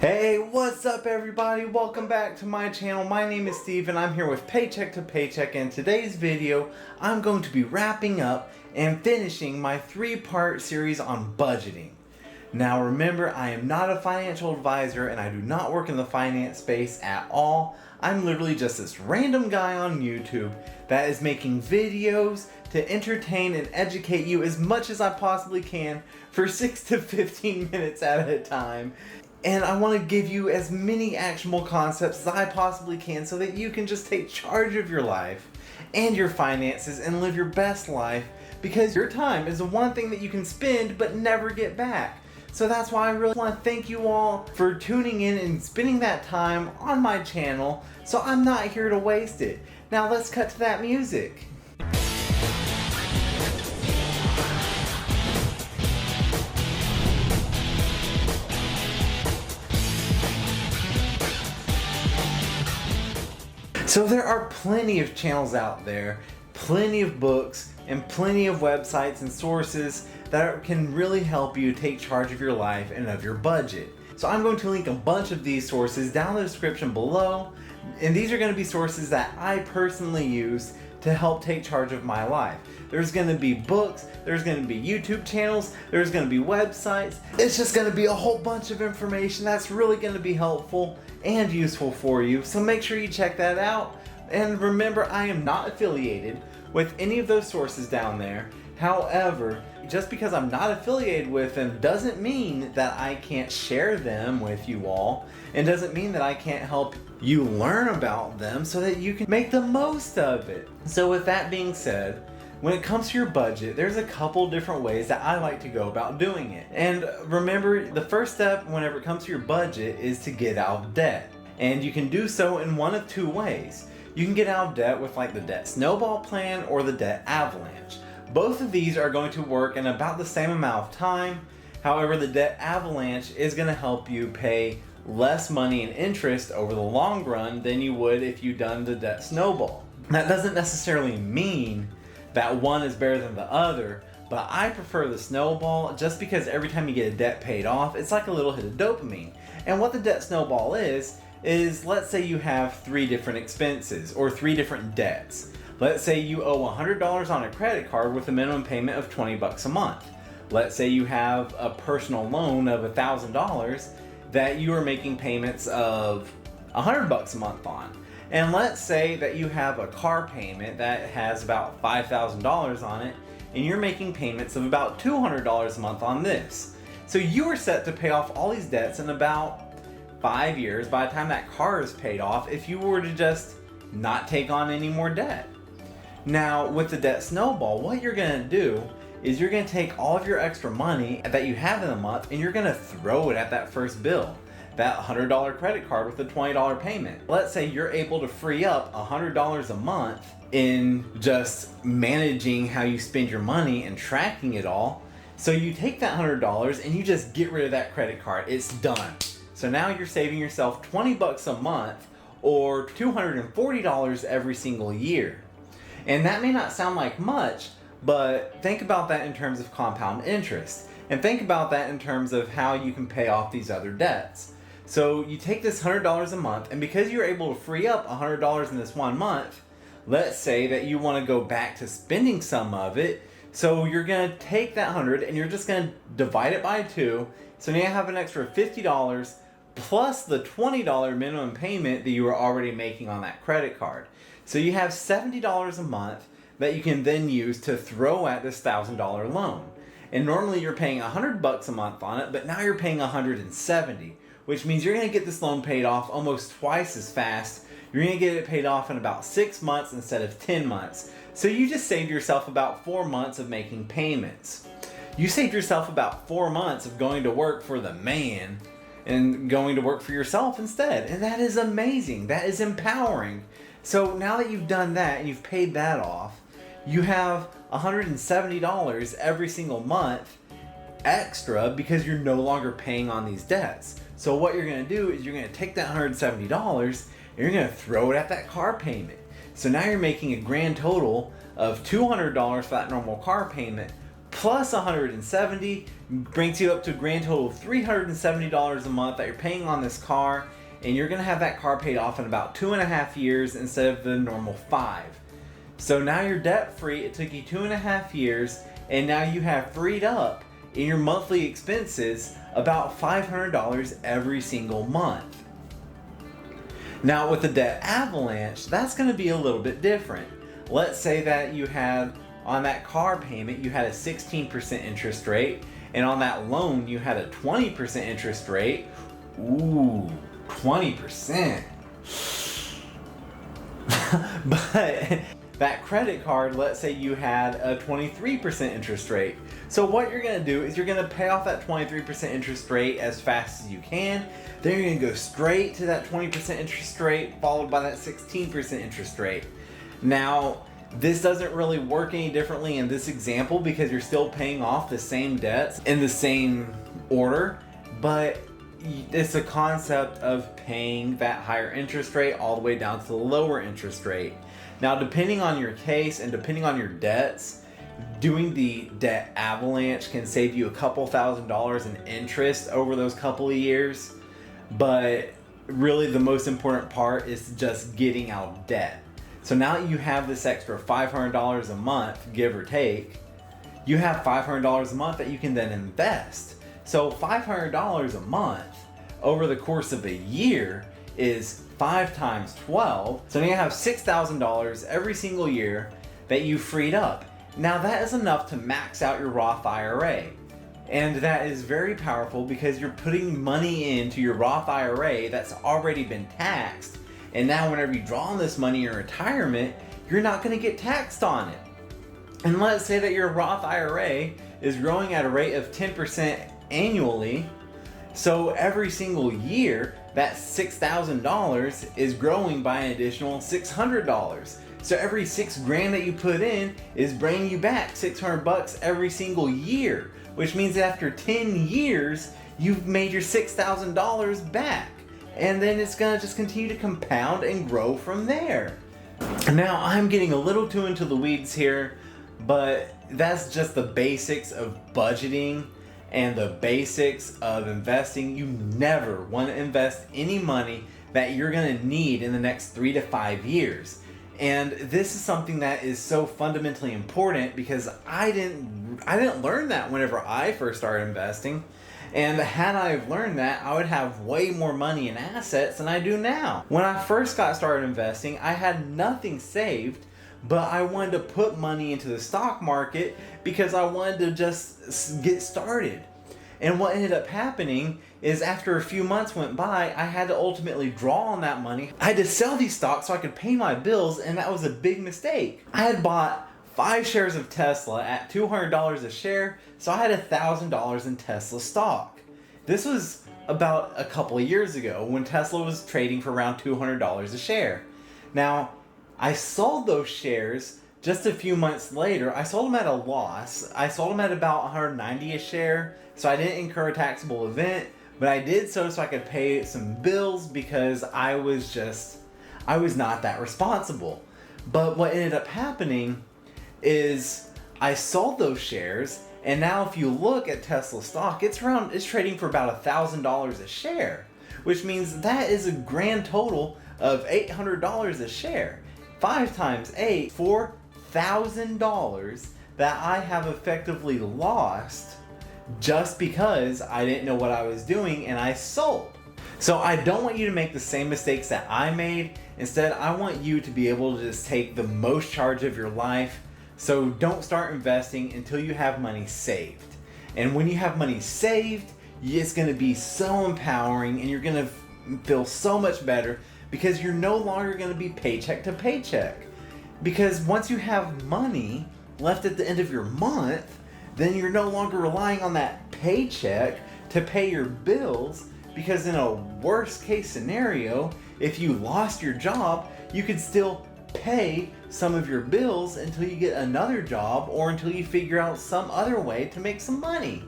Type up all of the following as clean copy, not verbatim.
Hey, what's up everybody? Welcome back to my channel. My name is Steve and I'm here with Paycheck to Paycheck. In today's video, I'm going to be wrapping up and finishing my 3-part series on budgeting. Now remember, I am not a financial advisor and I do not work in the finance space at all. I'm literally just this random guy on YouTube that is making videos to entertain and educate you as much as I possibly can for 6 to 15 minutes at a time. And I want to give you as many actionable concepts as I possibly can so that you can just take charge of your life and your finances and live your best life, because your time is the one thing that you can spend but never get back. So that's why I really want to thank you all for tuning in and spending that time on my channel, so I'm not here to waste it. Now let's cut to that music. So there are plenty of channels out there, plenty of books, and plenty of websites and sources that can really help you take charge of your life and of your budget. So I'm going to link a bunch of these sources down in the description below, and these are going to be sources that I personally use to help take charge of my life. There's going to be books, there's going to be YouTube channels, there's going to be websites. It's just going to be a whole bunch of information that's really going to be helpful and useful for you. So make sure you check that out. And remember, I am not affiliated with any of those sources down there. However, just because I'm not affiliated with them doesn't mean that I can't share them with you all, and doesn't mean that I can't help you learn about them so that you can make the most of it. So with that being said, when it comes to your budget, there's a couple different ways that I like to go about doing it. And remember, the first step whenever it comes to your budget is to get out of debt. And you can do so in one of two ways. You can get out of debt with like the debt snowball plan or the debt avalanche. Both of these are going to work in about the same amount of time. However, the debt avalanche is going to help you pay less money in interest over the long run than you would if you'd done the debt snowball. That doesn't necessarily mean that one is better than the other, but I prefer the snowball just because every time you get a debt paid off, it's like a little hit of dopamine. And what the debt snowball is let's say you have 3 different expenses or 3 different debts. Let's say you owe $100 on a credit card with a minimum payment of $20 a month. Let's say you have a personal loan of $1,000 that you are making payments of $100 a month on. And let's say that you have a car payment that has about $5,000 on it, and you're making payments of about $200 a month on this. So you are set to pay off all these debts in about 5 years by the time that car is paid off, if you were to just not take on any more debt. Now with the debt snowball, what you're going to do is you're going to take all of your extra money that you have in a month and you're going to throw it at that first bill, that $100 credit card with a $20 payment. Let's say you're able to free up $100 a month in just managing how you spend your money and tracking it all. So you take that $100 and you just get rid of that credit card. It's done. So now you're saving yourself $20 a month or $240 every single year. And that may not sound like much, but think about that in terms of compound interest. And think about that in terms of how you can pay off these other debts. So you take this $100 a month, and because you're able to free up $100 in this one month, let's say that you want to go back to spending some of it. So you're going to take that 100 and you're just going to divide it by 2. So now you have an extra $50 plus the $20 minimum payment that you were already making on that credit card. So you have $70 a month that you can then use to throw at this $1,000 loan. And normally you're paying $100 a month on it, but now you're paying $170, which means you're going to get this loan paid off almost twice as fast. You're going to get it paid off in about 6 months instead of 10 months. So you just saved yourself about 4 months of making payments. You saved yourself about 4 months of going to work for the man and going to work for yourself instead. And that is amazing. That is empowering. So now that you've done that and you've paid that off, you have $170 every single month extra because you're no longer paying on these debts. So what you're going to do is you're going to take that $170 and you're going to throw it at that car payment. So now you're making a grand total of $200 for that normal car payment plus $170. brings you up to a grand total of $370 a month that you're paying on this car, and you're gonna have that car paid off in about 2.5 years instead of the normal 5. So now you're debt free. It took you 2.5 years, and now you have freed up in your monthly expenses about $500 every single month. Now with the debt avalanche, that's gonna be a little bit different. Let's say that you had, on that car payment, you had a 16% interest rate, and on that loan you had a 20% interest rate. Ooh, 20%. But that credit card, let's say you had a 23% interest rate. So what you're gonna do is you're gonna pay off that 23% interest rate as fast as you can. Then you're gonna go straight to that 20% interest rate, followed by that 16% interest rate. Now, this doesn't really work any differently in this example because you're still paying off the same debts in the same order, but it's a concept of paying that higher interest rate all the way down to the lower interest rate. Now, depending on your case and depending on your debts, doing the debt avalanche can save you a couple $1,000s in interest over those couple of years, but really the most important part is just getting out of debt. So now that you have this extra $500 a month, give or take, you have $500 a month that you can then invest. So $500 a month over the course of a year is 5 times 12. So now you have $6,000 every single year that you freed up. Now that is enough to max out your Roth IRA. And that is very powerful because you're putting money into your Roth IRA that's already been taxed. And now whenever you draw on this money in retirement, you're not going to get taxed on it. And let's say that your Roth IRA is growing at a rate of 10% annually. So every single year, that $6,000 is growing by an additional $600. So every $6,000 that you put in is bringing you back $600 every single year, which means that after 10 years, you've made your $6,000 back. And then it's gonna just continue to compound and grow from there. Now, I'm getting a little too into the weeds here, but that's just the basics of budgeting and the basics of investing. You never want to invest any money that you're going to need in the next 3 to 5 years. And this is something that is so fundamentally important because I didn't learn that whenever I first started investing. And had I learned that, I would have way more money in assets than I do now. When I first got started investing, I had nothing saved, but I wanted to put money into the stock market because I wanted to just get started. And what ended up happening is after a few months went by, I had to ultimately draw on that money. I had to sell these stocks so I could pay my bills, and that was a big mistake. I had bought 5 shares of Tesla at $200 a share, so I had $1,000 in Tesla stock. This was about a couple of years ago when Tesla was trading for around $200 a share. Now, I sold those shares just a few months later. I sold them at a loss. I sold them at about $190 a share, so I didn't incur a taxable event, but I did so I could pay some bills because I was not that responsible. But what ended up happening is I sold those shares, and now if you look at Tesla stock, it's trading for about $1,000 a share, which means that is a grand total of $800 a share. 5 times 8, $4,000 that I have effectively lost just because I didn't know what I was doing and I sold. So I don't want you to make the same mistakes that I made. Instead, I want you to be able to just take the most charge of your life. So don't start investing until you have money saved. And when you have money saved, it's going to be so empowering and you're going to feel so much better because you're no longer going to be paycheck to paycheck. Because once you have money left at the end of your month, then you're no longer relying on that paycheck to pay your bills. Because in a worst case scenario, if you lost your job, you could still pay some of your bills until you get another job or until you figure out some other way to make some money.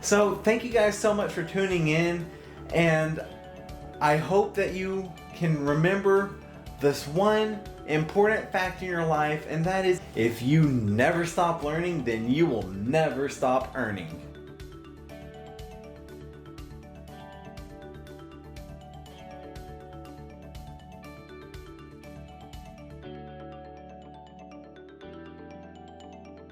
So thank you guys so much for tuning in, and I hope that you can remember this one important fact in your life, and that is if you never stop learning, then you will never stop earning.